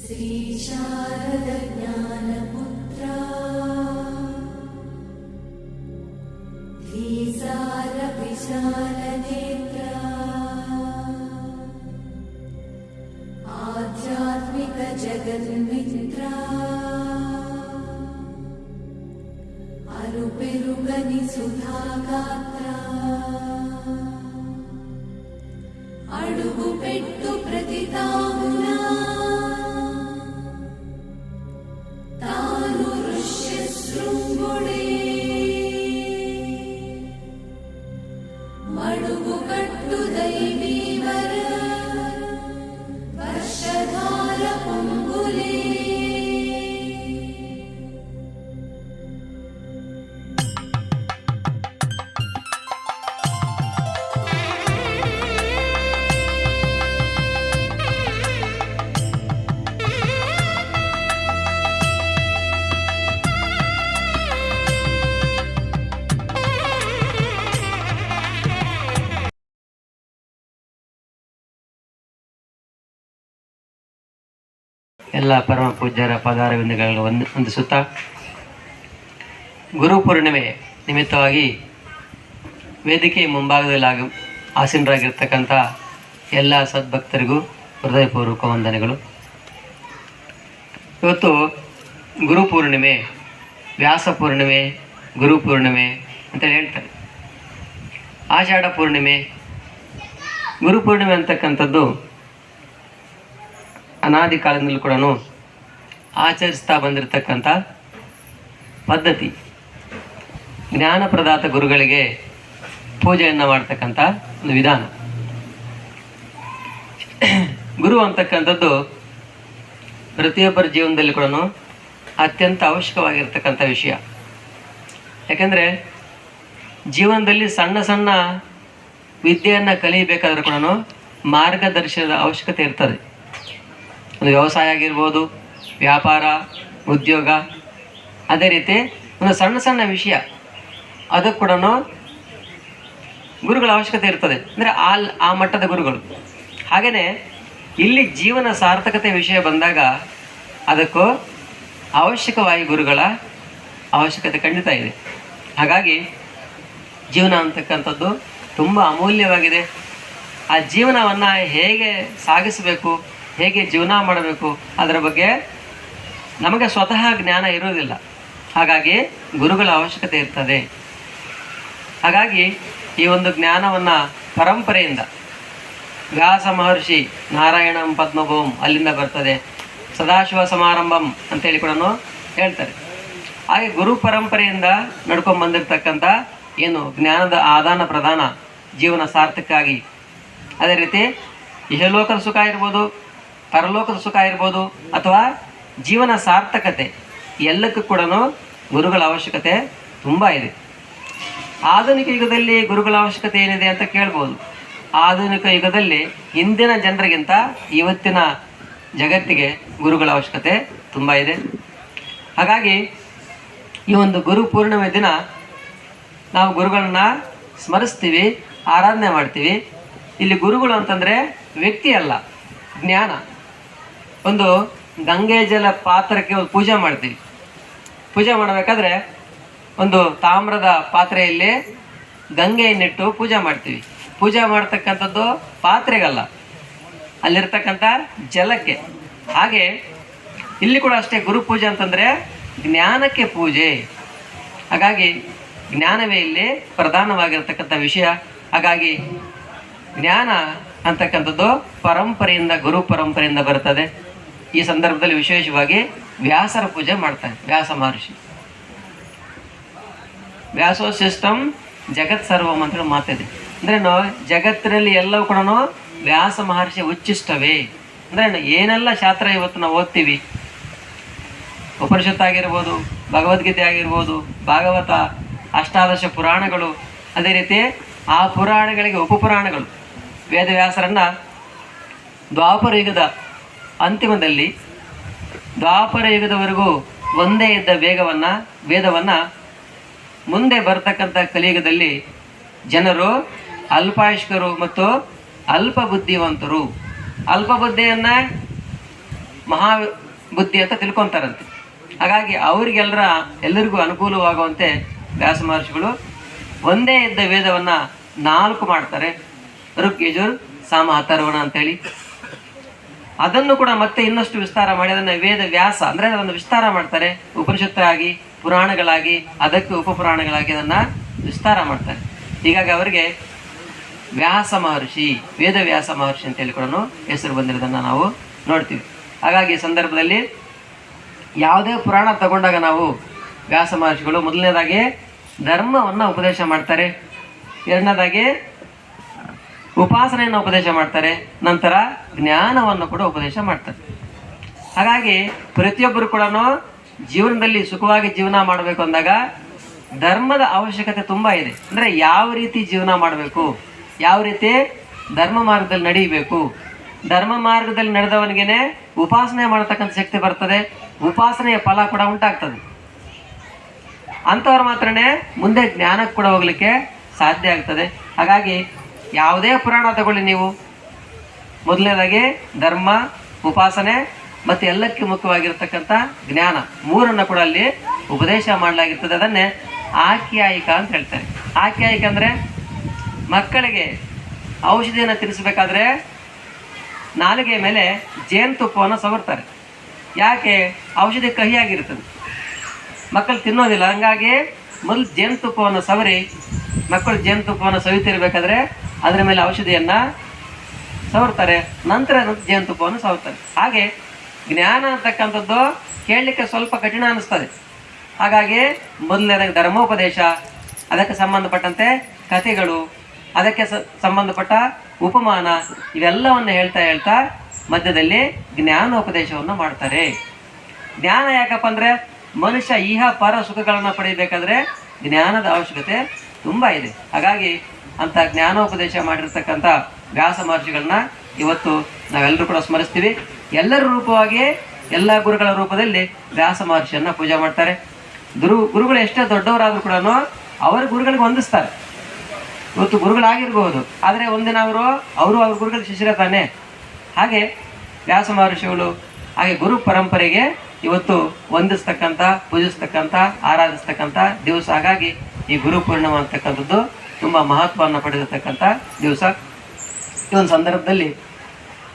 श्री शारद ज्ञानपुत्रा धीसार विशाल नेत्रा आध्यात्मिक जगन्मित्रा अरुपेरुगनि सुधा गात्रा अडुगु पेट्टु प्रतितामुना तानु ऋष्य शृंगुडे मडुगु कट्टु दैवीवर वर्षधार पुंगुले ಎಲ್ಲ ಪರಮ ಪೂಜ್ಯರ ಪದಾರವಿಂದಗಳಿಗೆ ವಂದಿಸುತ್ತಾ ಗುರುಪೂರ್ಣಿಮೆ ನಿಮಿತ್ತವಾಗಿ ವೇದಿಕೆ ಮುಂಭಾಗದಲ್ಲಿ ಆಸೀನರಾಗಿರ್ತಕ್ಕಂಥ ಎಲ್ಲ ಸದ್ಭಕ್ತರಿಗೂ ಹೃದಯಪೂರ್ವಕ ವಂದನೆಗಳು. ಇವತ್ತು ಗುರುಪೂರ್ಣಿಮೆ, ವ್ಯಾಸ ಪೂರ್ಣಿಮೆ, ಗುರುಪೂರ್ಣಿಮೆ ಅಂತೇಳಿ ಹೇಳ್ತಾರೆ. ಆಷಾಢ ಪೂರ್ಣಿಮೆ, ಗುರುಪೂರ್ಣಿಮೆ ಅಂತಕ್ಕಂಥದ್ದು ಅನಾದಿ ಕಾಲದಿಂದಲೂ ಕೂಡ ಆಚರಿಸ್ತಾ ಬಂದಿರತಕ್ಕಂಥ ಪದ್ಧತಿ. ಜ್ಞಾನಪ್ರದಾತ ಗುರುಗಳಿಗೆ ಪೂಜೆಯನ್ನು ಮಾಡ್ತಕ್ಕಂಥ ಒಂದು ವಿಧಾನ. ಗುರು ಅಂತಕ್ಕಂಥದ್ದು ಪ್ರತಿಯೊಬ್ಬರ ಜೀವನದಲ್ಲಿ ಕೂಡ ಅತ್ಯಂತ ಅವಶ್ಯಕವಾಗಿರ್ತಕ್ಕಂಥ ವಿಷಯ. ಯಾಕೆಂದರೆ ಜೀವನದಲ್ಲಿ ಸಣ್ಣ ಸಣ್ಣ ವಿದ್ಯೆಯನ್ನು ಕಲಿಯಬೇಕಾದ್ರೂ ಕೂಡ ಮಾರ್ಗದರ್ಶನದ ಅವಶ್ಯಕತೆ ಇರ್ತದೆ. ಒಂದು ವ್ಯವಸಾಯ ಆಗಿರ್ಬೋದು, ವ್ಯಾಪಾರ, ಉದ್ಯೋಗ, ಅದೇ ರೀತಿ ಒಂದು ಸಣ್ಣ ಸಣ್ಣ ವಿಷಯ ಅದಕ್ಕೆ ಕೂಡ ಗುರುಗಳ ಅವಶ್ಯಕತೆ ಇರ್ತದೆ. ಅಂದರೆ ಆ ಮಟ್ಟದ ಗುರುಗಳು. ಹಾಗೆಯೇ ಇಲ್ಲಿ ಜೀವನ ಸಾರ್ಥಕತೆ ವಿಷಯ ಬಂದಾಗ ಅದಕ್ಕೂ ಅವಶ್ಯಕವಾಗಿ ಗುರುಗಳ ಅವಶ್ಯಕತೆ ಖಂಡಿತ ಇದೆ. ಹಾಗಾಗಿ ಜೀವನ ಅಂತಕ್ಕಂಥದ್ದು ತುಂಬ ಅಮೂಲ್ಯವಾಗಿದೆ. ಆ ಜೀವನವನ್ನು ಹೇಗೆ ಸಾಗಿಸಬೇಕು, ಹೇಗೆ ಜೀವನ ಮಾಡಬೇಕು, ಅದರ ಬಗ್ಗೆ ನಮಗೆ ಸ್ವತಃ ಜ್ಞಾನ ಇರೋದಿಲ್ಲ. ಹಾಗಾಗಿ ಗುರುಗಳ ಅವಶ್ಯಕತೆ ಇರ್ತದೆ. ಹಾಗಾಗಿ ಈ ಒಂದು ಜ್ಞಾನವನ್ನು ಪರಂಪರೆಯಿಂದ ವ್ಯಾಸ ಮಹರ್ಷಿ ನಾರಾಯಣಂ ಪದ್ಮಭೂಮ್ ಅಲ್ಲಿಂದ ಬರ್ತದೆ. ಸದಾಶಿವ ಸಮಾರಂಭಂ ಅಂತೇಳಿ ಕೂಡ ಹೇಳ್ತಾರೆ. ಹಾಗೆ ಗುರು ಪರಂಪರೆಯಿಂದ ನಡ್ಕೊಂಡು ಬಂದಿರತಕ್ಕಂಥ ಏನು ಜ್ಞಾನದ ಆದಾನ ಪ್ರದಾನ ಜೀವನ ಸಾರ್ಥಕ್ಕಾಗಿ, ಅದೇ ರೀತಿ ಇಹಲೋಕದ ಸುಖ ಇರ್ಬೋದು, ಪರಲೋಕದ ಸುಖ ಇರ್ಬೋದು, ಅಥವಾ ಜೀವನ ಸಾರ್ಥಕತೆ ಎಲ್ಲಕ್ಕೂ ಕೂಡ ಗುರುಗಳ ಅವಶ್ಯಕತೆ ತುಂಬ ಇದೆ. ಆಧುನಿಕ ಯುಗದಲ್ಲಿ ಗುರುಗಳ ಅವಶ್ಯಕತೆ ಏನಿದೆ ಅಂತ ಕೇಳ್ಬೋದು. ಆಧುನಿಕ ಯುಗದಲ್ಲಿ ಹಿಂದಿನ ಜನರಿಗಿಂತ ಇವತ್ತಿನ ಜಗತ್ತಿಗೆ ಗುರುಗಳ ಅವಶ್ಯಕತೆ ತುಂಬ ಇದೆ. ಹಾಗಾಗಿ ಈ ಒಂದು ಗುರು ಪೂರ್ಣಿಮೆ ದಿನ ನಾವು ಗುರುಗಳನ್ನ ಸ್ಮರಿಸ್ತೀವಿ, ಆರಾಧನೆ ಮಾಡ್ತೀವಿ. ಇಲ್ಲಿ ಗುರುಗಳು ಅಂತಂದರೆ ವ್ಯಕ್ತಿ ಅಲ್ಲ, ಜ್ಞಾನ. ಒಂದು ಗಂಗೆ ಜಲ ಪಾತ್ರಕ್ಕೆ ಒಂದು ಪೂಜೆ ಮಾಡ್ತೀವಿ. ಪೂಜೆ ಮಾಡಬೇಕಾದ್ರೆ ಒಂದು ತಾಮ್ರದ ಪಾತ್ರೆಯಲ್ಲಿ ಗಂಗೆಯನ್ನಿಟ್ಟು ಪೂಜೆ ಮಾಡ್ತೀವಿ. ಪೂಜೆ ಮಾಡ್ತಕ್ಕಂಥದ್ದು ಪಾತ್ರೆಗಲ್ಲ, ಅಲ್ಲಿರ್ತಕ್ಕಂಥ ಜಲಕ್ಕೆ. ಹಾಗೆ ಇಲ್ಲಿ ಕೂಡ ಅಷ್ಟೇ, ಗುರು ಪೂಜೆ ಅಂತಂದರೆ ಜ್ಞಾನಕ್ಕೆ ಪೂಜೆ. ಹಾಗಾಗಿ ಜ್ಞಾನವೇ ಇಲ್ಲಿ ಪ್ರಧಾನವಾಗಿರ್ತಕ್ಕಂಥ ವಿಷಯ. ಹಾಗಾಗಿ ಜ್ಞಾನ ಅಂತಕ್ಕಂಥದ್ದು ಪರಂಪರೆಯಿಂದ, ಗುರು ಪರಂಪರೆಯಿಂದ ಬರ್ತದೆ. ಈ ಸಂದರ್ಭದಲ್ಲಿ ವಿಶೇಷವಾಗಿ ವ್ಯಾಸರ ಪೂಜೆ ಮಾಡ್ತಾರೆ. ವ್ಯಾಸ ಮಹರ್ಷಿ, ವ್ಯಾಸೋ ಸಿಸ್ಟಮ್ ಜಗತ್ ಸರ್ವಂ ಅಂತ ಮಾತಿದೆ. ಅಂದ್ರೆ ಜಗತ್ತಿನಲ್ಲಿ ಎಲ್ಲವೂ ಕೂಡ ವ್ಯಾಸ ಮಹರ್ಷಿ ಉಚ್ಚಿಷ್ಟವೇ. ಅಂದ್ರೆ ಏನೆಲ್ಲ ಶಾಸ್ತ್ರ ಇವತ್ತು ನಾವು ಓದ್ತೀವಿ, ಉಪನಿಷತ್ತು ಆಗಿರ್ಬೋದು, ಭಗವದ್ಗೀತೆ ಆಗಿರ್ಬೋದು, ಭಾಗವತ, ಅಷ್ಟಾದಶ ಪುರಾಣಗಳು, ಅದೇ ರೀತಿ ಆ ಪುರಾಣಗಳಿಗೆ ಉಪಪುರಾಣಗಳು. ವೇದವ್ಯಾಸರನ್ನು ದ್ವಾಪರ ಯುಗದ ಅಂತಿಮದಲ್ಲಿ, ದ್ವಾಪರ ಯುಗದವರೆಗೂ ಒಂದೇ ಇದ್ದ ವೇದವನ್ನು ಮುಂದೆ ಬರ್ತಕ್ಕಂಥ ಕಲಿಯುಗದಲ್ಲಿ ಜನರು ಅಲ್ಪಾಯುಷ್ಕರು ಮತ್ತು ಅಲ್ಪ ಬುದ್ಧಿವಂತರು. ಅಲ್ಪ ಬುದ್ಧಿಯನ್ನು ಮಹಾ ಬುದ್ಧಿ ಅಂತ ತಿಳ್ಕೊತಾರಂತೆ. ಹಾಗಾಗಿ ಎಲ್ಲರಿಗೂ ಅನುಕೂಲವಾಗುವಂತೆ ವ್ಯಾಸ ಮಹರ್ಷಿಗಳು ಒಂದೇ ಇದ್ದ ವೇದವನ್ನು 4 ಮಾಡ್ತಾರೆ. ಋಕ್, ಯಜುರ್, ಸಾಮ, ಅಥರ್ವಣ ಅಂತೇಳಿ. ಅದನ್ನು ಕೂಡ ಮತ್ತೆ ಇನ್ನಷ್ಟು ವಿಸ್ತಾರ ಮಾಡಿ ಅದನ್ನು ವೇದ ವ್ಯಾಸ ಅಂದರೆ ಅದನ್ನು ವಿಸ್ತಾರ ಮಾಡ್ತಾರೆ. ಉಪನಿಷತ್ತಾಗಿ, ಪುರಾಣಗಳಾಗಿ, ಅದಕ್ಕೆ ಉಪಪುರಾಣಗಳಾಗಿ ಅದನ್ನು ವಿಸ್ತಾರ ಮಾಡ್ತಾರೆ. ಹೀಗಾಗಿ ಅವರಿಗೆ ವ್ಯಾಸ ಮಹರ್ಷಿ, ವೇದ ವ್ಯಾಸ ಮಹರ್ಷಿ ಅಂತೇಳಿ ಕೂಡ ಹೆಸರು ಬಂದಿರೋದನ್ನು ನಾವು ನೋಡ್ತೀವಿ. ಹಾಗಾಗಿ ಈ ಸಂದರ್ಭದಲ್ಲಿ ಯಾವುದೇ ಪುರಾಣ ತಗೊಂಡಾಗ ನಾವು ವ್ಯಾಸ ಮಹರ್ಷಿಗಳು ಮೊದಲನೇದಾಗಿ ಧರ್ಮವನ್ನು ಉಪದೇಶ ಮಾಡ್ತಾರೆ, ಎರಡನೇದಾಗಿ ಉಪಾಸನೆಯನ್ನು ಉಪದೇಶ ಮಾಡ್ತಾರೆ, ನಂತರ ಜ್ಞಾನವನ್ನು ಕೂಡ ಉಪದೇಶ ಮಾಡ್ತಾರೆ. ಹಾಗಾಗಿ ಪ್ರತಿಯೊಬ್ಬರು ಕೂಡ ಜೀವನದಲ್ಲಿ ಸುಖವಾಗಿ ಜೀವನ ಮಾಡಬೇಕು ಅಂದಾಗ ಧರ್ಮದ ಅವಶ್ಯಕತೆ ತುಂಬ ಇದೆ. ಅಂದರೆ ಯಾವ ರೀತಿ ಜೀವನ ಮಾಡಬೇಕು, ಯಾವ ರೀತಿ ಧರ್ಮ ಮಾರ್ಗದಲ್ಲಿ ನಡೀಬೇಕು. ಧರ್ಮ ಮಾರ್ಗದಲ್ಲಿ ನಡೆದವನಿಗೇನೆ ಉಪಾಸನೆ ಮಾಡತಕ್ಕಂಥ ಶಕ್ತಿ ಬರ್ತದೆ, ಉಪಾಸನೆಯ ಫಲ ಕೂಡ ಉಂಟಾಗ್ತದೆ. ಅಂಥವ್ರು ಮಾತ್ರನೇ ಮುಂದೆ ಜ್ಞಾನಕ್ಕೆ ಕೂಡ ಹೋಗಲಿಕ್ಕೆ ಸಾಧ್ಯ ಆಗ್ತದೆ. ಹಾಗಾಗಿ ಯಾವುದೇ ಪುರಾಣ ತಗೊಳ್ಳಿ ನೀವು, ಮೊದಲನೇದಾಗಿ ಧರ್ಮ, ಉಪಾಸನೆ ಮತ್ತು ಎಲ್ಲಕ್ಕೆ ಮುಖ್ಯವಾಗಿರ್ತಕ್ಕಂಥ ಜ್ಞಾನ, ಮೂರನ್ನು ಕೂಡ ಅಲ್ಲಿ ಉಪದೇಶ ಮಾಡಲಾಗಿರ್ತದೆ. ಅದನ್ನೇ ಆಖ್ಯಾಯಿಕ ಅಂತ ಹೇಳ್ತಾರೆ. ಆಖ್ಯಾಯಿಕ ಅಂದರೆ ಮಕ್ಕಳಿಗೆ ಔಷಧಿಯನ್ನು ತಿನ್ನಿಸ್ಬೇಕಾದ್ರೆ ನಾಲಿಗೆ ಮೇಲೆ ಜೇನುತುಪ್ಪವನ್ನು ಸವರ್ತಾರೆ. ಯಾಕೆ? ಔಷಧಿ ಕಹಿಯಾಗಿರ್ತದೆ, ಮಕ್ಕಳು ತಿನ್ನೋದಿಲ್ಲ. ಹಂಗಾಗಿ ಮೊದಲು ಜೇನುತುಪ್ಪವನ್ನು ಸವರಿ, ಮಕ್ಕಳು ಜೇನುತುಪ್ಪವನ್ನು ಸವಿತಿರ್ಬೇಕಾದ್ರೆ ಅದರ ಮೇಲೆ ಔಷಧಿಯನ್ನು ಸವರ್ತಾರೆ, ನಂತರ ಜೇನುತುಪ್ಪವನ್ನು ಸವರ್ತಾರೆ. ಹಾಗೆ ಜ್ಞಾನ ಅಂತಕ್ಕಂಥದ್ದು ಕೇಳಲಿಕ್ಕೆ ಸ್ವಲ್ಪ ಕಠಿಣ ಅನ್ನಿಸ್ತದೆ. ಹಾಗಾಗಿ ಮೊದಲನೇದಾಗಿ ಧರ್ಮೋಪದೇಶ, ಅದಕ್ಕೆ ಸಂಬಂಧಪಟ್ಟಂತೆ ಕಥೆಗಳು, ಅದಕ್ಕೆ ಸಂಬಂಧಪಟ್ಟ ಉಪಮಾನ, ಇವೆಲ್ಲವನ್ನು ಹೇಳ್ತಾ ಮಧ್ಯದಲ್ಲಿ ಜ್ಞಾನೋಪದೇಶವನ್ನು ಮಾಡ್ತಾರೆ. ಜ್ಞಾನ ಯಾಕಪ್ಪ ಅಂದರೆ ಮನುಷ್ಯ ಇಹ ಪರ ಸುಖಗಳನ್ನು ಪಡೆಯಬೇಕಾದ್ರೆ ಜ್ಞಾನದ ಅವಶ್ಯಕತೆ ತುಂಬ ಇದೆ. ಹಾಗಾಗಿ ಅಂಥ ಜ್ಞಾನೋಪದೇಶ ಮಾಡಿರ್ತಕ್ಕಂಥ ವ್ಯಾಸ ಮಹರ್ಷಿಗಳನ್ನ ಇವತ್ತು ನಾವೆಲ್ಲರೂ ಕೂಡ ಸ್ಮರಿಸ್ತೀವಿ. ಎಲ್ಲರ ರೂಪವಾಗಿ, ಎಲ್ಲ ಗುರುಗಳ ರೂಪದಲ್ಲಿ ವ್ಯಾಸ ಮಹರ್ಷಿಯನ್ನು ಪೂಜೆ ಮಾಡ್ತಾರೆ. ಗುರುಗಳು ಎಷ್ಟೇ ದೊಡ್ಡವರಾದರೂ ಕೂಡ ಅವರ ಗುರುಗಳಿಗೆ ಹೊಂದಿಸ್ತಾರೆ. ಇವತ್ತು ಗುರುಗಳಾಗಿರ್ಬೋದು, ಆದರೆ ಒಂದಿನ ಅವರು ಅವ್ರ ಗುರುಗಳ ಶಿಷ್ಯರ ತಾನೆ. ಹಾಗೆ ವ್ಯಾಸ ಮಹರ್ಷಿಗಳು ಹಾಗೆ ಗುರು ಪರಂಪರೆಗೆ ಇವತ್ತು ವಂದಿಸ್ತಕ್ಕಂಥ, ಪೂಜಿಸ್ತಕ್ಕಂಥ, ಆರಾಧಿಸ್ತಕ್ಕಂಥ ದಿವಸ. ಹಾಗಾಗಿ ಈ ಗುರು ಪೂರ್ಣಿಮೆ ಅಂತಕ್ಕಂಥದ್ದು ತುಂಬ ಮಹತ್ವವನ್ನು ಪಡೆದಿರ್ತಕ್ಕಂಥ ದಿವಸ. ಈ ಒಂದು ಸಂದರ್ಭದಲ್ಲಿ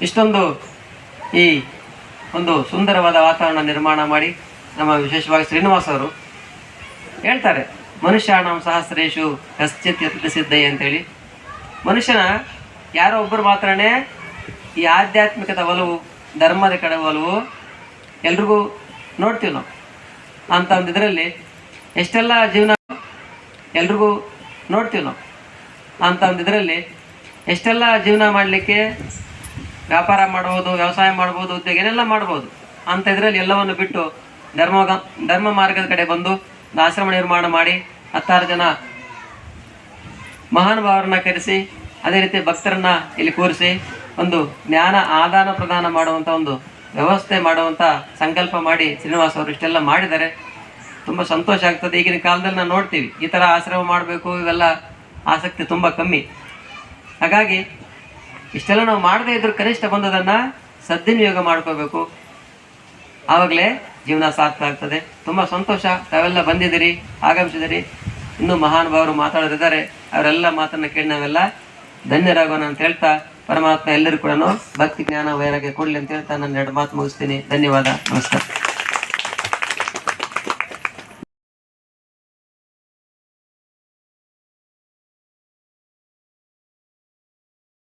ಇಷ್ಟೊಂದು ಈ ಒಂದು ಸುಂದರವಾದ ವಾತಾವರಣ ನಿರ್ಮಾಣ ಮಾಡಿ ನಮ್ಮ ವಿಶೇಷವಾಗಿ ಶ್ರೀನಿವಾಸ್ ಅವರು ಹೇಳ್ತಾರೆ, ಮನುಷ್ಯಾಣಂ ಸಹಸ್ರೇಶು ಕಶ್ಚಿತ್ ಯತ್ ಸಿದ್ಧಯೇ ಅಂತೇಳಿ. ಮನುಷ್ಯನ ಯಾರೋ ಒಬ್ಬರು ಮಾತ್ರನೇ ಈ ಆಧ್ಯಾತ್ಮಿಕದ ಒಲವು, ಧರ್ಮದ ಕಡೆ ಒಲವು ಎಲ್ರಿಗೂ ನೋಡ್ತೀವಿ ನಾವು. ಅಂಥ ಒಂದು ಇದರಲ್ಲಿ ಎಷ್ಟೆಲ್ಲ ಜೀವನ ಎಲ್ರಿಗೂ ನೋಡ್ತೀವಿ ನಾವು. ಅಂಥ ಒಂದು ಇದರಲ್ಲಿ ಎಷ್ಟೆಲ್ಲ ಜೀವನ ಮಾಡಲಿಕ್ಕೆ ವ್ಯಾಪಾರ ಮಾಡ್ಬೋದು, ವ್ಯವಸಾಯ ಮಾಡ್ಬೋದು, ಉದ್ಯೋಗ ಏನೆಲ್ಲ ಮಾಡ್ಬೋದು. ಅಂಥ ಇದರಲ್ಲಿ ಎಲ್ಲವನ್ನು ಬಿಟ್ಟು ಧರ್ಮ ಮಾರ್ಗದ ಕಡೆ ಬಂದು ಆಶ್ರಮ ನಿರ್ಮಾಣ ಮಾಡಿ 16 ಜನ ಮಹಾನುಭಾವರನ್ನ ಕರೆಸಿ, ಅದೇ ರೀತಿ ಭಕ್ತರನ್ನ ಇಲ್ಲಿ ಕೂರಿಸಿ ಒಂದು ಜ್ಞಾನ ಆದಾನ ಪ್ರದಾನ ಮಾಡುವಂಥ ಒಂದು ವ್ಯವಸ್ಥೆ ಮಾಡುವಂಥ ಸಂಕಲ್ಪ ಮಾಡಿ ಶ್ರೀನಿವಾಸ್ ಅವರು ಇಷ್ಟೆಲ್ಲ ಮಾಡಿದ್ದಾರೆ. ತುಂಬ ಸಂತೋಷ ಆಗ್ತದೆ. ಈಗಿನ ಕಾಲದಲ್ಲಿ ನಾವು ನೋಡ್ತೀವಿ ಈ ಥರ ಆಶ್ರಮ ಮಾಡಬೇಕು, ಇವೆಲ್ಲ ಆಸಕ್ತಿ ತುಂಬ ಕಮ್ಮಿ. ಹಾಗಾಗಿ ಇಷ್ಟೆಲ್ಲ ನಾವು ಮಾಡದೇ ಇದ್ರೂ ಕನಿಷ್ಠ ಬಂದದನ್ನು ಸದ್ವಿನಿಯೋಗ ಮಾಡ್ಕೋಬೇಕು, ಆವಾಗಲೇ ಜೀವನ ಸಾರ್ಥಕ ಆಗ್ತದೆ. ತುಂಬ ಸಂತೋಷ, ತಾವೆಲ್ಲ ಬಂದಿದ್ದೀರಿ, ಆಗಮಿಸಿದಿರಿ. ಇನ್ನೂ ಮಹಾನುಭಾವರು ಮಾತಾಡೋರಿದ್ದಾರೆ, ಅವರೆಲ್ಲ ಮಾತನ್ನು ಕೇಳಿ ನಾವೆಲ್ಲ ಧನ್ಯರಾಗೋಣ ಅಂತ ಹೇಳ್ತಾ, ಪರಮಾತ್ಮ ಎಲ್ಲರೂ ಕೂಡ ಭಕ್ತಿ ಜ್ಞಾನ ವೈರಾಗ್ಯ ಕೊಡಲಿ ಅಂತ ಹೇಳ್ತಾ ನನ್ನ 2 ಮಾತು ಮುಗಿಸ್ತೀನಿ. ಧನ್ಯವಾದ, ನಮಸ್ಕಾರ.